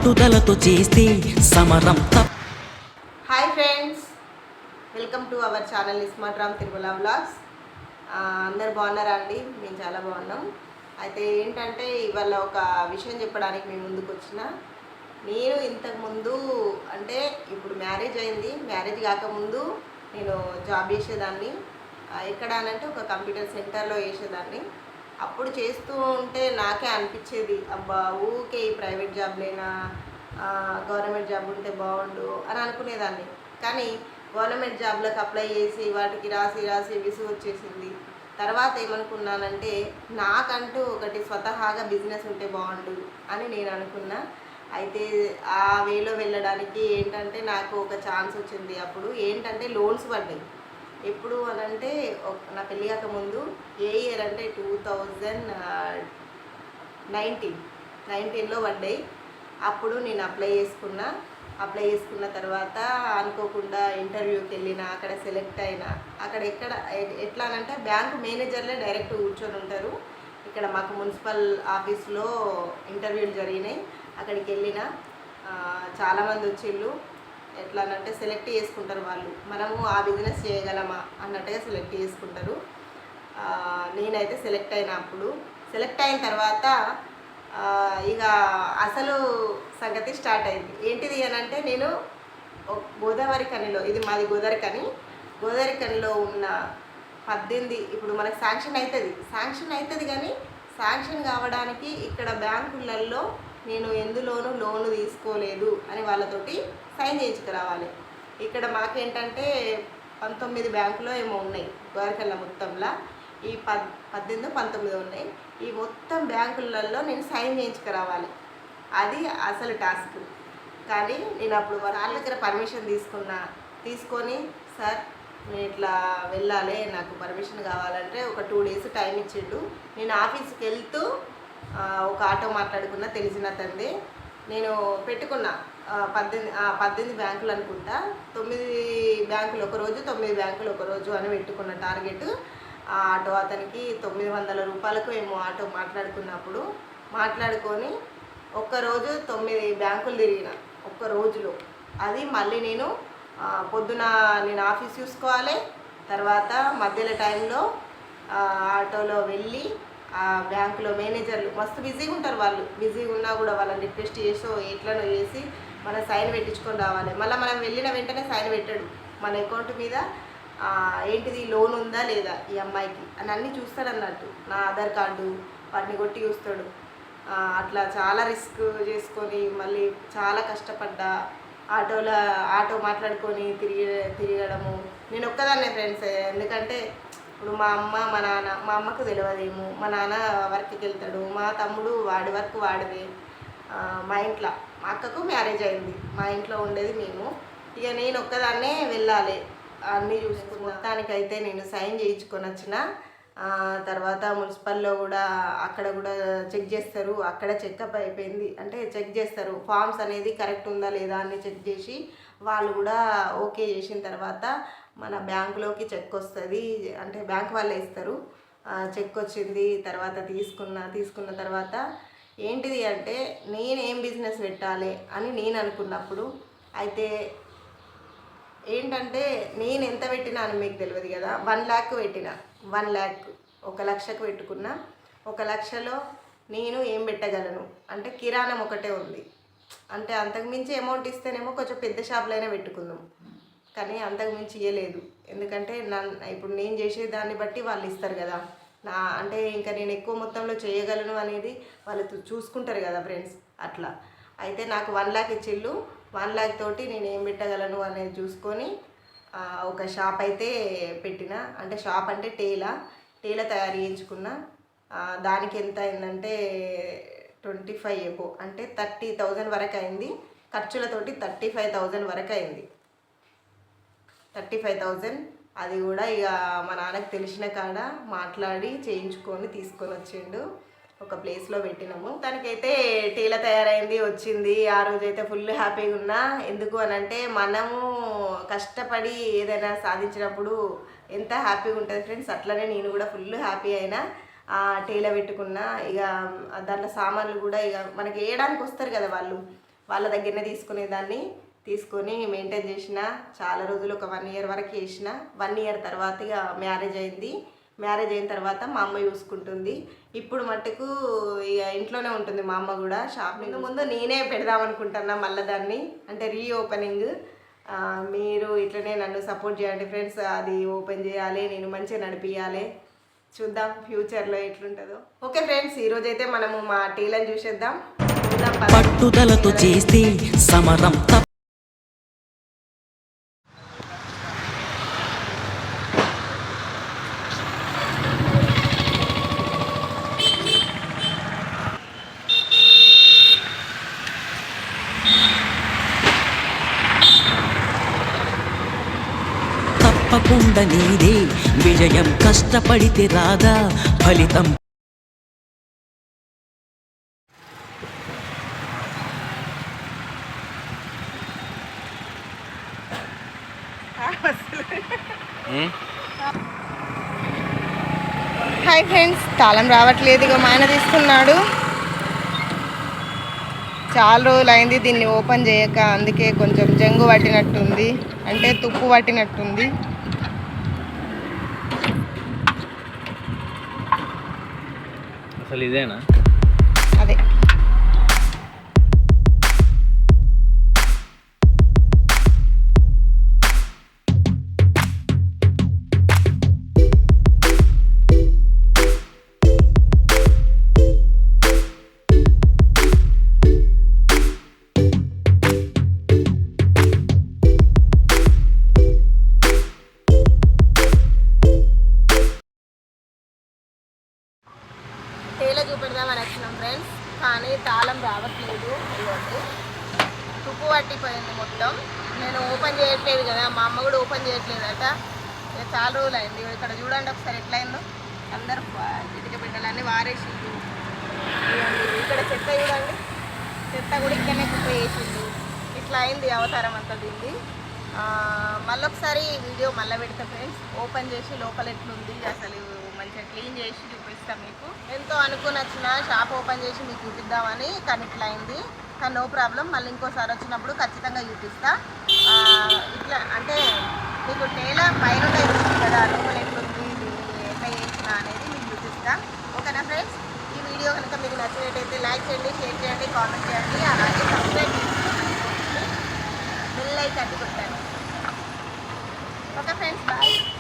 పట్టుదలతో చేస్తే సమరం hi friends, welcome to our channel smart Ram Tirumala vlogs. అందరు బాగున్నారా అండి? మేము చాలా బాగున్నాం. అయితే ఏంటంటే ఇవాళ ఒక విషయం చెప్పడానికి మేము ముందుకు వచ్చిన. నేను ఇంతకుముందు అంటే ఇప్పుడు మ్యారేజ్ అయింది, మ్యారేజ్ కాకముందు నేను జాబ్ చేసేదాన్ని. ఎక్కడ అనంటే ఒక కంప్యూటర్ సెంటర్లో చేసేదాన్ని. అప్పుడు చేస్తూ ఉంటే నాకే అనిపించేది, అబ్బా ఊకే ఈ ప్రైవేట్ జాబ్లేనా, గవర్నమెంట్ జాబ్ ఉంటే బాగుండు అని అనుకునేదాన్ని. కానీ గవర్నమెంట్ జాబ్లకు అప్లై చేసి వాటికి రాసి విసుగు వచ్చేసింది. తర్వాత ఏమనుకున్నానంటే నాకంటూ ఒకటి స్వతహాగా బిజినెస్ ఉంటే బాగుండు అని నేను అనుకున్నా. అయితే ఆ వేలో వెళ్ళడానికి ఏంటంటే నాకు ఒక ఛాన్స్ వచ్చింది. అప్పుడు ఏంటంటే లోన్స్ పడ్డాయి. ఎప్పుడు అనంటే నా పెళ్ళి కాక ముందు, ఏ ఇయర్ అంటే 2019లో పడ్డాయి. అప్పుడు నేను అప్లై చేసుకున్న తర్వాత అనుకోకుండా ఇంటర్వ్యూకి వెళ్ళిన, అక్కడ సెలెక్ట్ అయినా. అక్కడ ఎట్లా అనంటే బ్యాంకు మేనేజర్లే డైరెక్ట్ కూర్చొని ఉంటారు. ఇక్కడ మాకు మున్సిపల్ ఆఫీస్లో ఇంటర్వ్యూలు జరిగినాయి. అక్కడికి వెళ్ళిన చాలామంది వచ్చిళ్ళు. ఎట్లా అనంటే సెలెక్ట్ చేసుకుంటారు వాళ్ళు, మనము ఆ బిజినెస్ చేయగలమా అన్నట్టుగా సెలెక్ట్ చేసుకుంటారు. నేనైతే సెలెక్ట్ అయిన తర్వాత ఇక అసలు సంగతి స్టార్ట్ అయింది. ఏంటిది అని అంటే, నేను గోదావరి కనిలో, ఇది మాది గోదావరి కనిలో ఉన్న 18, ఇప్పుడు మనకు శాంక్షన్ అవుతుంది కానీ శాంక్షన్ కావడానికి ఇక్కడ బ్యాంకులలో నేను ఎందులోనూ లోను తీసుకోలేదు అని వాళ్ళతోటి సైన్ చేయించుకురావాలి. ఇక్కడ మాకేంటంటే 19 బ్యాంకులో ఏమో ఉన్నాయి గోదావరికల్లా మొత్తంలో. ఈ 18, 19 ఉన్నాయి. ఈ మొత్తం బ్యాంకులలో నేను సైన్ చేయించుకురావాలి. అది అసలు టాస్క్. కానీ నేను అప్పుడు వాళ్ళ దగ్గర పర్మిషన్ తీసుకొని, సార్ నేను ఇట్లా వెళ్ళాలి, నాకు పర్మిషన్ కావాలంటే ఒక 2 days టైం ఇచ్చిండు. నేను ఆఫీస్కి వెళ్తూ ఒక ఆటో మాట్లాడుకున్నా, తెలిసిన తండ్రి. నేను పెట్టుకున్నా 18 బ్యాంకులు అనుకుంటా, 9 బ్యాంకులు ఒకరోజు, 9 బ్యాంకులు ఒకరోజు అని పెట్టుకున్న టార్గెట్. ఆ ఆటో అతనికి 900 రూపాయలకు ఏమో ఆటో మాట్లాడుకొని ఒక్కరోజు 9 బ్యాంకులు తిరిగిన ఒక్క రోజులో. అది మళ్ళీ నేను పొద్దున నేను ఆఫీస్ చూసుకోవాలి, తర్వాత మధ్యలో టైంలో ఆటోలో వెళ్ళి ఆ బ్యాంకులో మేనేజర్లు మస్తు బిజీగా ఉంటారు. వాళ్ళు బిజీగా ఉన్నా కూడా వాళ్ళని రిక్వెస్ట్ చేసో ఎట్లనో చేసి మనం సైన్ పెట్టించుకొని రావాలి. మళ్ళీ మనం వెళ్ళిన వెంటనే సైన్ పెట్టాడు. మన అకౌంట్ మీద ఏంటిది లోన్ ఉందా లేదా ఈ అమ్మాయికి అని అన్నీ చూస్తాడు అన్నట్టు. నా ఆధార్ కార్డు వాటిని కొట్టి చూస్తాడు. అట్లా చాలా రిస్క్ చేసుకొని మళ్ళీ చాలా కష్టపడ్డా. ఆటో మాట్లాడుకొని తిరగడము నేను ఒక్కదాన్నే ఫ్రెండ్స్. ఎందుకంటే ఇప్పుడు మా అమ్మకు తెలియదేమో, మా నాన్న వర్క్కి వెళ్తాడు, మా తమ్ముడు వాడి వర్క్ వాడిదే. మా అక్కకు మ్యారేజ్ అయింది, మా ఇంట్లో ఉండేది మేము. ఇక నేను ఒక్కదాన్నే వెళ్ళాలి, అన్నీ చూసుకుని. మొత్తానికైతే నేను సైన్ చేయించుకొని వచ్చిన తర్వాత మున్సిపల్లో కూడా అక్కడ కూడా చెక్ చేస్తారు. అక్కడ చెకప్ అయిపోయింది, అంటే చెక్ చేస్తారు ఫామ్స్ అనేది కరెక్ట్ ఉందా లేదా అని చెక్ చేసి వాళ్ళు కూడా ఓకే చేసిన తర్వాత మన బ్యాంకులోకి చెక్ వస్తుంది. అంటే బ్యాంక్ వాళ్ళే ఇస్తారు. చెక్ వచ్చింది తర్వాత తీసుకున్న తర్వాత ఏంటిది అంటే నేనేం బిజినెస్ పెట్టాలి అని నేను అనుకున్నప్పుడు, అయితే ఏంటంటే నేను ఎంత పెట్టినా అని మీకు తెలియదు కదా. 1 lakh పెట్టిన, 1 lakh 1 లక్షకు పెట్టుకున్నా. 1 లక్షలో నేను ఏం పెట్టగలను అంటే కిరాణం ఒకటే ఉంది. అంటే అంతకుమించి అమౌంట్ ఇస్తేనేమో కొంచెం పెద్ద షాపులైనా పెట్టుకుందాం, కానీ అంతకుమించి ఇవ్వలేదు. ఎందుకంటే ఇప్పుడు నేను చేసే దాన్ని బట్టి వాళ్ళు ఇస్తారు కదా. అంటే ఇంకా నేను ఎక్కువ మొత్తంలో చేయగలను అనేది వాళ్ళు చూసుకుంటారు కదా ఫ్రెండ్స్. అట్లా అయితే నాకు 1 lakh ఇచ్చిళ్ళు. 1 lakh తోటి నేను ఏం పెట్టగలను అనేది చూసుకొని ఒక షాప్ అయితే పెట్టిన. అంటే షాప్ అంటే టేలా తయారు చేయించుకున్న. దానికి ఎంత అయిందంటే 25 ఎబో, అంటే 30,000 వరకు అయింది. ఖర్చులతోటి 35,000 వరకు అయింది. 35,000 అది కూడా ఇక మా నాన్నకు తెలిసిన కాడ మాట్లాడి చేయించుకొని తీసుకొని వచ్చిండు. ఒక ప్లేస్లో పెట్టినాము. తనకైతే టీల తయారైంది, వచ్చింది. ఆ రోజైతే ఫుల్ హ్యాపీగా ఉన్నా. ఎందుకు అనంటే మనము కష్టపడి ఏదైనా సాధించినప్పుడు ఎంత హ్యాపీగా ఉంటుంది ఫ్రెండ్స్. అట్లనే నేను కూడా ఫుల్ హ్యాపీ అయినా. టీల పెట్టుకున్నా. ఇక దాంట్లో సామాన్లు కూడా ఇక మనకి వేయడానికి వస్తారు కదా వాళ్ళు, వాళ్ళ దగ్గరనే తీసుకునేదాన్ని. తీసుకొని మెయింటైన్ చేసిన చాలా రోజులు, ఒక 1 ఇయర్ వరకు చేసిన. 1 ఇయర్ తర్వాత ఇక మ్యారేజ్ అయింది. మ్యారేజ్ అయిన తర్వాత మా అమ్మ చూసుకుంటుంది. ఇప్పుడు మట్టుకు ఇక ఇంట్లోనే ఉంటుంది మా అమ్మ కూడా. షాపింగ్ ముందు నేనే పెడదామనుకుంటున్నా మళ్ళీ దాన్ని, అంటే రీఓపెనింగ్. మీరు ఇట్లనే నన్ను సపోర్ట్ చేయండి ఫ్రెండ్స్. అది ఓపెన్ చేయాలి, నేను మంచిగా నడిపియాలి. చూద్దాం ఫ్యూచర్లో ఎట్లుంటుందో. ఓకే ఫ్రెండ్స్, ఈరోజైతే మనము మా టీలను చూసేద్దాం. పట్టుదలతో చేస్తే సమరం తప్పకుండా నీదే విజయం, కష్టపడితే రాదా ఫలితం. హాయ్ ఫ్రెండ్స్, తాళం రావట్లేదు. ఇక మా ఆయన తీసుకున్నాడు. చాలా రోజులు అయింది దీన్ని ఓపెన్ చేయక, అందుకే కొంచెం జంగు పట్టినట్టుంది, అంటే తుప్పు పట్టినట్టుంది. అసలు ఇదేనా? అదే తేల చూపెడదామని వచ్చినాం ఫ్రెండ్స్, కానీ తాళం రావట్లేదు. ఇవ్వండి, తుప్పు పట్టిపోయింది మొత్తం. నేను ఓపెన్ చేయట్లేదు కదా, మా అమ్మ కూడా ఓపెన్ చేయట్లేదట. ఇక చాలా రోజులు అయింది. ఇక్కడ చూడండి ఒకసారి ఎట్లయిందో. అందరూ చిటిక బిడ్డలన్నీ వారేసిండు. ఇక్కడ చెత్త చూడండి, చెత్త కూడా ఇక్కడనే కుప్ప చేసిండు. ఇట్లా అయింది అవతారం అంతా దీన్ని. మళ్ళీ ఒకసారి వీడియో మళ్ళీ పెడతా ఫ్రెండ్స్, ఓపెన్ చేసి లోపల ఎట్లుంది అసలు మంచిగా క్లీన్ చేసి చూపిస్తాం మీకు. ఎంతో అనుకుని వచ్చిన షాప్ ఓపెన్ చేసి మీకు చూపిద్దామని, కానీ ఇట్లా అయింది. కానీ నో ప్రాబ్లం, మళ్ళీ ఇంకోసారి వచ్చినప్పుడు ఖచ్చితంగా చూపిస్తా. ఇట్లా అంటే మీకు నేల పైన ఉంటుంది కదా, లోపల ఎట్లుంది, ఎట్లా చేసిన అనేది మీకు చూపిస్తా. ఓకేనా ఫ్రెండ్స్? ఈ వీడియో కనుక మీకు నచ్చినట్టయితే లైక్ చేయండి, షేర్ చేయండి, కామెంట్ చేయండి, అలాగే సబ్స్క్రైబ్ చేసుకోండి, బెల్ ఐకాన్ కొట్టండి. Okay friends, bye.